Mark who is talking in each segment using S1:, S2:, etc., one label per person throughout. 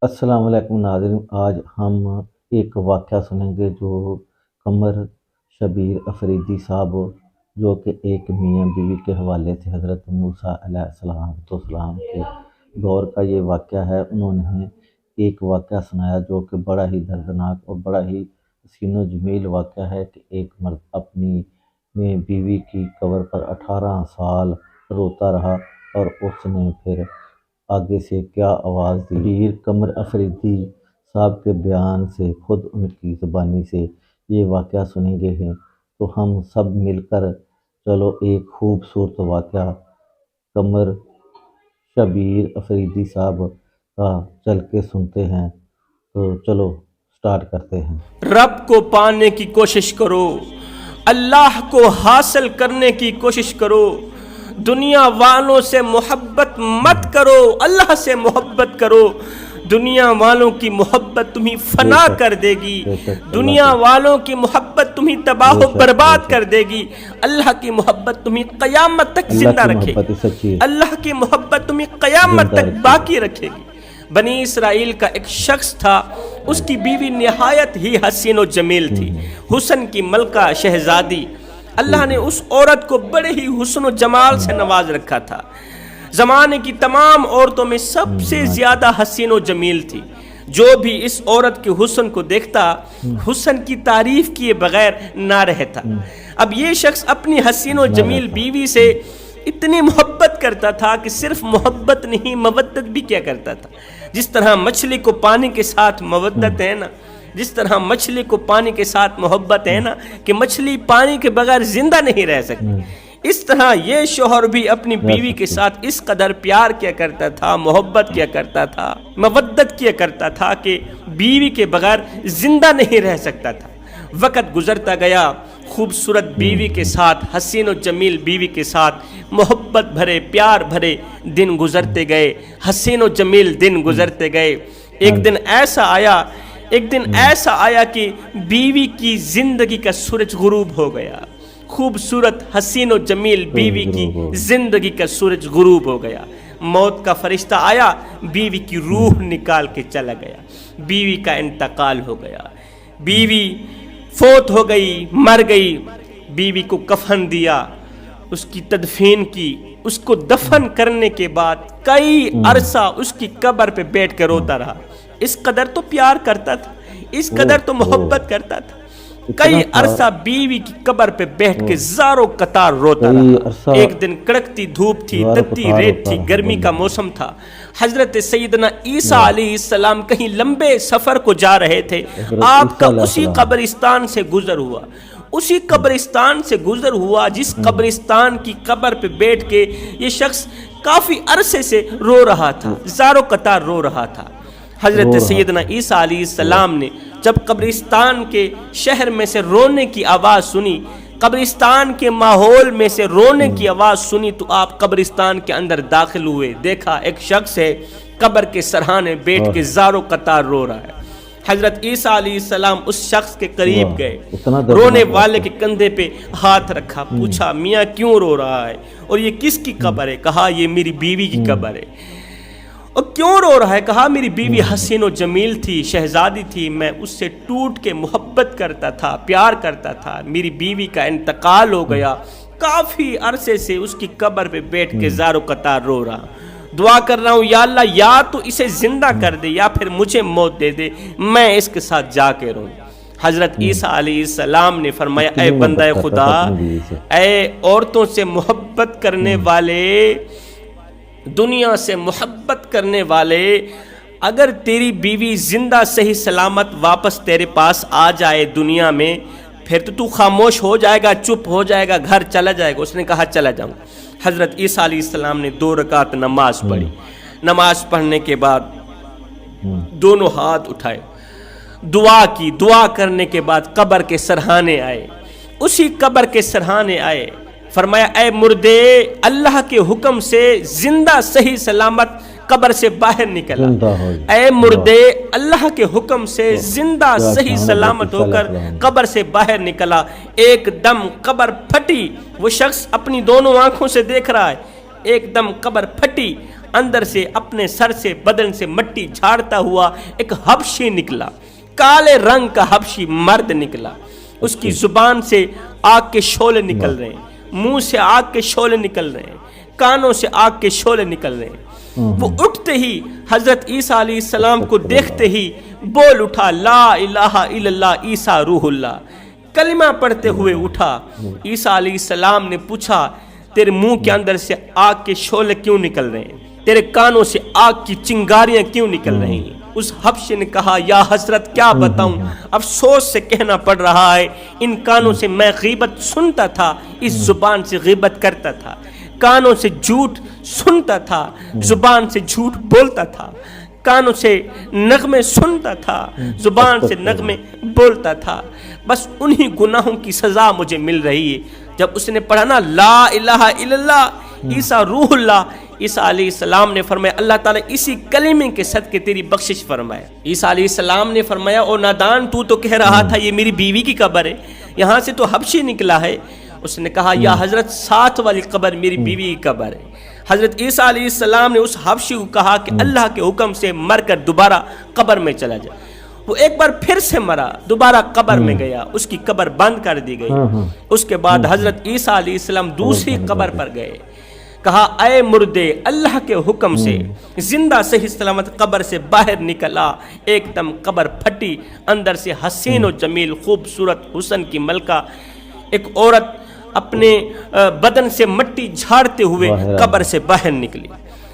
S1: السلام علیکم ناظرین، آج ہم ایک واقعہ سنیں گے جو قمر شبیر افریدی صاحب جو کہ ایک میاں بیوی کے حوالے سے حضرت موسیٰ علیہ السلام کے دور کا یہ واقعہ ہے۔ انہوں نے ایک واقعہ سنایا جو کہ بڑا ہی دردناک اور بڑا ہی حسین و جمیل واقعہ ہے کہ ایک مرد اپنی بیوی کی قبر پر 18 سال روتا رہا اور اس نے پھر آگے سے کیا آواز دی۔ شبیر قمر افریدی صاحب کے بیان سے خود ان کی زبانی سے یہ واقعہ سنیں گے ہیں، تو ہم سب مل کر چلو ایک خوبصورت واقعہ قمر شبیر افریدی صاحب کا چل کے سنتے ہیں۔ تو چلو سٹارٹ کرتے ہیں۔
S2: رب کو پانے کی کوشش کرو، اللہ کو حاصل کرنے کی کوشش کرو، دنیا والوں سے محبت مت کرو، اللہ سے محبت کرو۔ دنیا والوں کی محبت تمہیں فنا کر دے گی، دنیا والوں کی محبت تمہیں تباہ و برباد کر دے گی۔ اللہ کی محبت تمہیں قیامت تک زندہ رکھے گی، اللہ کی محبت تمہیں قیامت تک باقی رکھے گی۔ بنی اسرائیل کا ایک شخص تھا، اس کی بیوی نہایت ہی حسین و جمیل تھی، حسن کی ملکہ شہزادی۔ اللہ نے اس عورت کو بڑے ہی حسن و جمال سے نواز رکھا تھا، زمانے کی تمام عورتوں میں سب سے زیادہ حسین و جمیل تھی۔ جو بھی اس عورت کے حسن کو دیکھتا حسن کی تعریف کیے بغیر نہ رہتا۔ اب یہ شخص اپنی حسین و جمیل بیوی سے اتنی محبت کرتا تھا کہ صرف محبت نہیں مودت بھی کیا کرتا تھا۔ جس طرح مچھلی کو پانی کے ساتھ مودت ہے نا، جس طرح مچھلی کو پانی کے ساتھ محبت ہے نا کہ مچھلی پانی کے بغیر زندہ نہیں رہ سکتی، اس طرح یہ شوہر بھی اپنی بیوی کے ساتھ اس قدر پیار کیا کرتا تھا، محبت کیا کرتا تھا، مودت کیا کرتا تھا کہ بیوی کے بغیر زندہ نہیں رہ سکتا تھا۔ وقت گزرتا گیا، خوبصورت بیوی کے ساتھ، حسین و جمیل بیوی کے ساتھ محبت بھرے پیار بھرے دن گزرتے گئے، حسین و جمیل دن گزرتے گئے۔ ایک دن ایسا آیا کہ بیوی کی زندگی کا سورج غروب ہو گیا، خوبصورت حسین و جمیل بیوی کی زندگی کا سورج غروب ہو گیا۔ موت کا فرشتہ آیا، بیوی کی روح نکال کے چلا گیا، بیوی کا انتقال ہو گیا، بیوی فوت ہو گئی، مر گئی۔ بیوی کو کفن دیا، اس کی تدفین کی، اس کو دفن کرنے کے بعد کئی عرصہ اس کی قبر پہ بیٹھ کے روتا رہا۔ اس قدر تو پیار کرتا تھا، اس قدر تو محبت کرتا تھا۔ کئی عرصہ بیوی کی قبر پہ بیٹھ کے زاروں قطار روتا رہا۔ ایک دن کڑکتی دھوپ تھی، تپتی ریت تھی، گرمی کا موسم تھا۔ حضرت سیدنا عیسیٰ علیہ السلام کہیں لمبے سفر کو جا رہے تھے، آپ کا اسی قبرستان سے گزر ہوا، اسی قبرستان سے گزر ہوا جس قبرستان کی قبر پہ بیٹھ کے یہ شخص کافی عرصے سے رو رہا تھا، زاروں قطار رو رہا تھا۔ حضرت سیدنا عیسیٰ علیہ السلام نے جب قبرستان کے شہر میں سے رونے کی آواز سنی، قبرستان کے ماحول میں سے رونے کی آواز سنی، تو آپ قبرستان کے اندر داخل ہوئے، دیکھا ایک شخص ہے قبر کے سرحانے بیٹھ کے زاروں قطار رو رہا ہے۔ حضرت عیسیٰ علیہ السلام اس شخص کے قریب گئے، رونے والے کے کندھے پہ ہاتھ رکھا، پوچھا میاں کیوں رو رہا ہے اور یہ کس کی قبر ہے؟ کہا یہ میری بیوی کی قبر ہے۔ اور کیوں رو رہا ہے؟ کہا میری بیوی حسین و جمیل تھی، شہزادی تھی، میں اس سے ٹوٹ کے محبت کرتا تھا، پیار کرتا تھا، میری بیوی کا انتقال ہو گیا، کافی عرصے سے اس کی قبر پہ بیٹھ کے زاروں قطار رو رہا، دعا کر رہا ہوں یا اللہ یا تو اسے زندہ کر دے یا پھر مجھے موت دے دے، میں اس کے ساتھ جا کے رہوں۔ حضرت عیسیٰ علیہ السلام نے فرمایا اے بندہ خدا، اے عورتوں سے محبت کرنے والے، دنیا سے محبت کرنے والے، اگر تیری بیوی زندہ صحیح سلامت واپس تیرے پاس آ جائے دنیا میں، پھر تو خاموش ہو جائے گا، چپ ہو جائے گا، گھر چلا جائے گا؟ اس نے کہا چلا جاؤں۔ حضرت عیسیٰ علیہ السلام نے 2 رکعت نماز پڑھی، نماز پڑھنے کے بعد دونوں ہاتھ اٹھائے، دعا کی، دعا کرنے کے بعد قبر کے سرحانے آئے، اسی قبر کے سرحانے آئے، فرمایا اے مردے، اللہ کے حکم سے زندہ صحیح سلامت قبر سے باہر نکلا، اے مردے، اللہ کے حکم سے زندہ صحیح سلامت ہو کر قبر سے باہر نکلا۔ ایک دم قبر پھٹی، وہ شخص اپنی دونوں آنکھوں سے دیکھ رہا ہے، ایک دم قبر پھٹی، اندر سے اپنے سر سے بدن سے مٹی جھاڑتا ہوا ایک حبشی نکلا، کالے رنگ کا حبشی مرد نکلا. اس کی زبان سے آگ کے شعلے نکل رہے ہیں، منہ سے آگ کے شعلے نکل رہے ہیں، کانوں سے آگ کے شعلے نکل رہے ہیں. وہ اٹھتے ہی حضرت عیسیٰ علیہ السلام کو دیکھتے ہی بول اٹھا لا الہ الا اللہ عیسیٰ روح اللہ، کلمہ پڑھتے ہوئے اٹھا. عیسیٰ علیہ السلام نے پوچھا تیرے منہ کے اندر سے آگ کے شعلے کیوں نکل رہے ہیں، تیرے کانوں سے آگ کی چنگاریاں کیوں نکل رہی ہیں؟ اس حبشی نے کہا یا حضرت کیا بتاؤں، افسوس سے کہنا پڑ رہا ہے، ان کانوں سے میں غیبت سنتا تھا، اس زبان سے غیبت کرتا تھا، کانوں سے جھوٹ سنتا تھا، زبان سے جھوٹ بولتا تھا، کانوں سے نغمے سنتا تھا، زبان سے نغمے بولتا تھا، بس انہی گناہوں کی سزا مجھے مل رہی ہے. جب اس نے پڑھا نا لا الہ الا اللہ عیسیٰ روح اللہ، عیسیٰ علیہ السلام نے فرمایا اللہ تعالیٰ اسی کلمے کے صدقے تیری بخشش فرمائے. عیسیٰ علیہ السلام نے فرمایا او نادان، تو کہہ رہا تھا یہ میری بیوی کی قبر ہے، یہاں سے تو حبشی نکلا ہے. اس نے کہا یا حضرت ساتھ والی قبر میری بیوی کی قبر ہے. حضرت عیسیٰ علیہ السلام نے اس حبشی کو کہا کہ اللہ کے حکم سے مر کر دوبارہ قبر میں چلا جائے. وہ ایک بار پھر سے مرا، دوبارہ قبر میں گیا، اس کی قبر بند کر دی گئی. اس کے بعد حضرت عیسیٰ علیہ السلام دوسری قبر پر گئے، کہا اے مردے اللہ کے حکم سے زندہ صحیح سلامت قبر سے باہر نکلا. ایک دم قبر پھٹی، اندر سے حسین و جمیل خوبصورت حسن کی ملکہ ایک عورت اپنے بدن سے مٹی جھاڑتے ہوئے قبر سے باہر نکلی،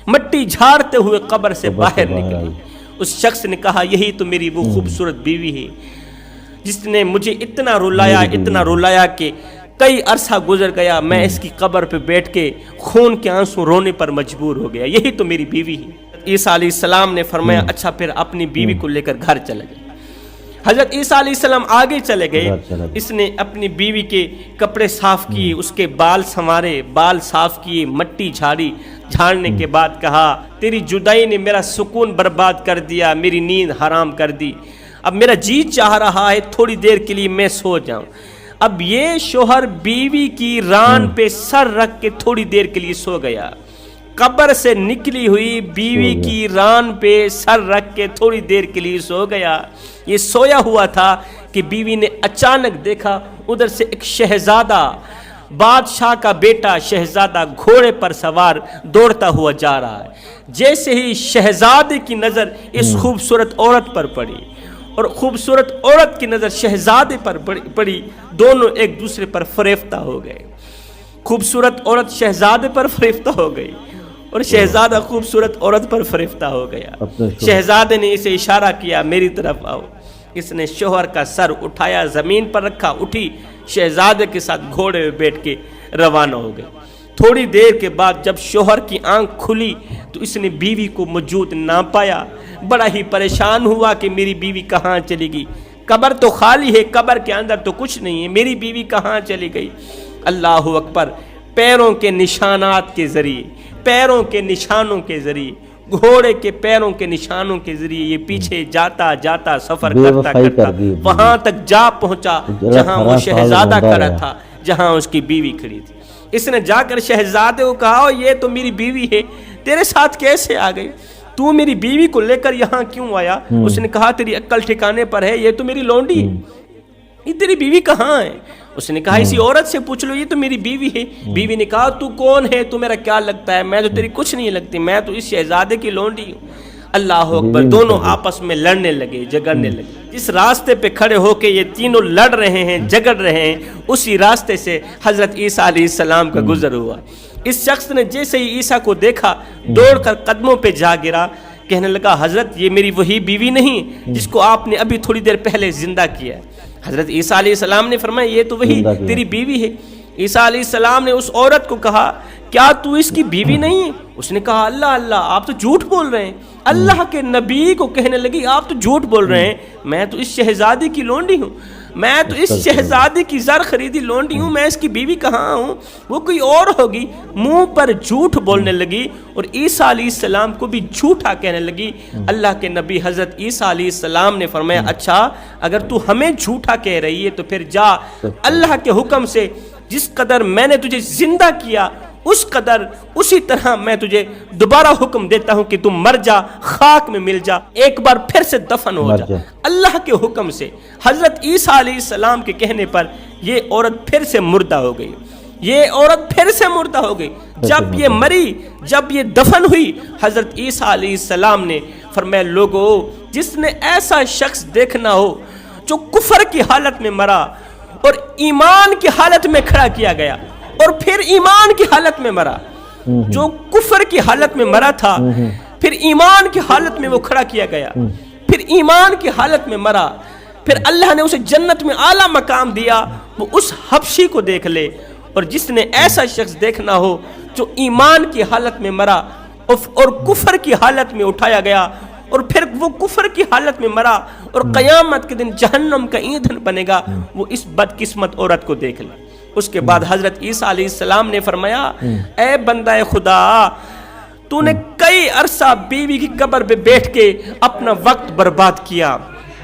S2: مٹی جھاڑتے ہوئے قبر سے باہر نکلی. اس شخص نے کہا یہی تو میری وہ خوبصورت بیوی ہے جس نے مجھے اتنا رلایا کہ کئی عرصہ گزر گیا، میں اس کی قبر پہ بیٹھ کے خون کے آنسو رونے پر مجبور ہو گیا، یہی تو میری بیوی ہے. عیسیٰ علیہ السلام نے فرمایا اچھا پھر اپنی بیوی کو لے کر گھر چلا جائے. حضرت عیسیٰ علیہ السلام آگے چلے گئے، اس نے اپنی بیوی کے کپڑے صاف کیے، اس کے بال سنوارے، بال صاف کیے، مٹی جھاڑی، جھاڑنے کے بعد کہا تیری جدائی نے میرا سکون برباد کر دیا، میری نیند حرام کر دی، اب میرا جی چاہ رہا ہے تھوڑی دیر کے لیے میں سو جاؤں. اب یہ شوہر بیوی کی ران پہ سر رکھ کے تھوڑی دیر کے لیے سو گیا، قبر سے نکلی ہوئی بیوی کی ران پہ سر رکھ کے تھوڑی دیر کے لیے سو گیا. یہ سویا ہوا تھا کہ بیوی نے اچانک دیکھا ادھر سے ایک شہزادہ، بادشاہ کا بیٹا شہزادہ گھوڑے پر سوار دوڑتا ہوا جا رہا ہے. جیسے ہی شہزادے کی نظر اس خوبصورت عورت پر پڑی اور خوبصورت عورت کی نظر شہزادے پر پڑی، دونوں ایک دوسرے پر فریفتہ ہو گئے. خوبصورت عورت شہزادے پر فریفتہ ہو گئی اور شہزادہ خوبصورت عورت پر فریفتہ ہو گیا. شہزادے نے اسے اشارہ کیا میری طرف آؤ. اس نے شوہر کا سر اٹھایا، زمین پر رکھا، اٹھی شہزادے کے ساتھ گھوڑے میں بیٹھ کے روانہ ہو گئے. تھوڑی دیر کے بعد جب شوہر کی آنکھ کھلی تو اس نے بیوی کو موجود نہ پایا. بڑا ہی پریشان ہوا کہ میری بیوی کہاں چلی گئی، قبر تو خالی ہے، قبر کے اندر تو کچھ نہیں ہے، میری بیوی کہاں چلی گئی. اللہ اکبر. پیروں کے نشانات کے ذریعے، پیروں کے نشانوں کے ذریعے، گھوڑے کے پیروں کے نشانوں کے ذریعے یہ پیچھے جاتا جاتا سفر کرتا وہاں تک جا پہنچا جہاں وہ شہزادہ کھڑا تھا، جہاں اس کی بیوی کھڑی تھی. اس نے جا کر شہزادے کو کہا یہ تو میری بیوی ہے، تیرے ساتھ کیسے آ گئی، تو میری بیوی کو لے کر یہاں کیوں آیا؟ اس نے کہا تیری عقل ٹھکانے پر ہے، یہ تو میری لونڈی ہے، یہ تیری بیوی کہاں ہے؟ اس نے کہا اسی عورت سے پوچھ لو، یہ تو میری بیوی ہے. بیوی نے کہا تو کون ہے، تو میرا کیا لگتا ہے، میں تو تیری کچھ نہیں لگتی، میں تو اس شہزادے کی لونڈی ہوں. اللہ اکبر. دونوں آپس میں لڑنے لگے، جگڑنے لگے. جس راستے پہ کھڑے ہو کے یہ تینوں لڑ رہے ہیں، جگڑ رہے ہیں، اسی راستے سے حضرت عیسیٰ علیہ السلام کا گزر ہوا. اس شخص نے جیسے ہی عیسیٰ کو دیکھا دوڑ کر قدموں پہ جا گرا، کہنے لگا حضرت یہ میری وہی بیوی نہیں جس کو آپ نے ابھی تھوڑی دیر پہلے زندہ کیا ہے. حضرت عیسیٰ علیہ السلام نے فرمایا یہ تو وہی تیری بیوی ہے. عیسیٰ علیہ السلام نے اس عورت کو کہا کیا تو اس کی بیوی نہیں ہے؟ اس نے کہا اللہ اللہ آپ تو جھوٹ بول رہے ہیں. اللہ کے نبی کو کہنے لگی آپ تو جھوٹ بول رہے ہیں، میں تو اس شہزادی کی لونڈی ہوں، میں تو اس شہزادی کی زر خریدی لونڈی ہوں، میں اس کی بیوی کہاں ہوں، وہ کوئی اور ہوگی. منہ پر جھوٹ بولنے لگی اور عیسیٰ علیہ السلام کو بھی جھوٹا کہنے لگی. اللہ کے نبی حضرت عیسیٰ علیہ السلام نے فرمایا اچھا اگر تو ہمیں جھوٹا کہہ رہی ہے تو پھر جا اللہ کے حکم سے جس قدر میں نے تجھے زندہ کیا اس قدر اسی طرح میں تجھے دوبارہ حکم دیتا ہوں کہ تم مر جا، خاک میں مل جا، ایک بار پھر سے دفن ہو جا۔ اللہ کے حکم سے حضرت عیسیٰ علیہ السلام کے کہنے پر یہ عورت پھر سے مردہ ہو گئی، یہ عورت پھر سے مردہ ہو گئی۔ جب یہ مری، جب یہ دفن ہوئی، حضرت عیسیٰ علیہ السلام نے فرمایا لوگو، جس نے ایسا شخص دیکھنا ہو جو کفر کی حالت میں مرا اور ایمان کی حالت میں کھڑا کیا گیا، اور پھر ایمان کی حالت میں مرا، جو کفر کی حالت میں مرا تھا پھر ایمان کی حالت میں وہ کھڑا کیا گیا، پھر ایمان کی حالت میں مرا، پھر اللہ نے اسے جنت میں اعلیٰ مقام دیا، وہ اس حبشی کو دیکھ لے۔ اور جس نے ایسا شخص دیکھنا ہو جو ایمان کی حالت میں مرا اور کفر کی حالت میں اٹھایا گیا اور پھر وہ کفر کی حالت میں مرا اور قیامت کے دن جہنم کا ایندھن بنے گا، وہ اس بدقسمت عورت کو دیکھ لے۔ اس کے بعد حضرت عیسیٰ علیہ السلام نے فرمایا اے بندہ خدا، تو نے کئی عرصہ بیوی کی قبر پہ بیٹھ کے اپنا وقت برباد کیا،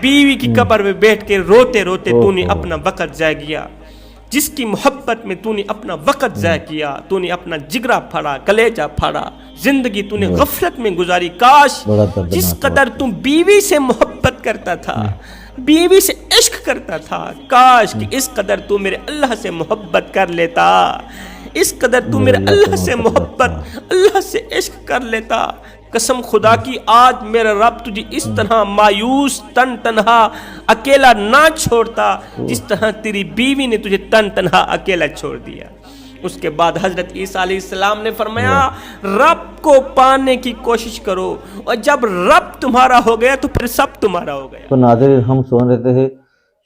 S2: بیوی کی قبر پہ بیٹھ کے روتے روتے تو نے اپنا وقت ضائع کیا، جس کی محبت میں تو نے اپنا وقت ضائع کیا، تو نے اپنا جگرہ پھاڑا، کلیجہ پھاڑا، زندگی تو نے غفلت میں گزاری۔ کاش جس قدر تم بیوی سے محبت کرتا تھا، بیوی سے عشق کرتا تھا، کاش کہ اس قدر تو میرے اللہ سے محبت کر لیتا، اس قدر تو میرے اللہ سے محبت، اللہ سے عشق کر لیتا۔ قسم خدا کی آج میرا رب تجھے اس طرح مایوس تن تنہا اکیلا نہ چھوڑتا جس طرح تیری بیوی نے تجھے تن تنہا اکیلا چھوڑ دیا۔ اس کے بعد حضرت عیسیٰ علیہ السلام نے فرمایا رب کو پانے کی کوشش کرو، اور جب رب تمہارا ہو گیا تو پھر سب تمہارا ہو گیا۔
S1: تو ناظرین، ہم سن رہے تھے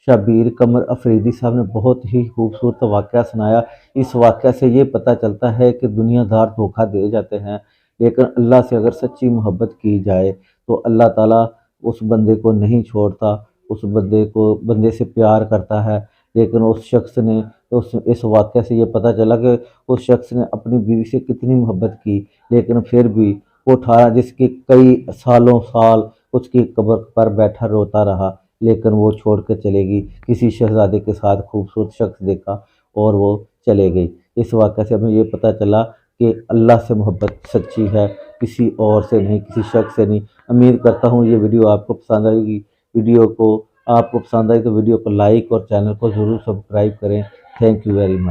S1: شبیر قمر افریدی صاحب نے بہت ہی خوبصورت واقعہ سنایا۔ اس واقعہ سے یہ پتہ چلتا ہے کہ دنیا دار دھوکہ دے جاتے ہیں، لیکن اللہ سے اگر سچی محبت کی جائے تو اللہ تعالیٰ اس بندے کو نہیں چھوڑتا، اس بندے سے پیار کرتا ہے۔ لیکن اس شخص نے اس واقعے سے یہ پتہ چلا کہ اس شخص نے اپنی بیوی سے کتنی محبت کی، لیکن پھر بھی وہ 18 جس کے کئی سالوں سال اس کی قبر پر بیٹھا روتا رہا، لیکن وہ چھوڑ کے چلے گی۔ کسی شہزادے کے ساتھ خوبصورت شخص دیکھا اور وہ چلے گئی۔ اس واقعے سے ہمیں یہ پتہ چلا کہ اللہ سے محبت سچی ہے، کسی اور سے نہیں، کسی شخص سے نہیں۔ امید کرتا ہوں یہ ویڈیو آپ کو پسند آئے گی۔ ویڈیو کو آپ کو پسند آئی تو ویڈیو کو لائک اور چینل کو ضرور سبسکرائب کریں۔ Thank you very much.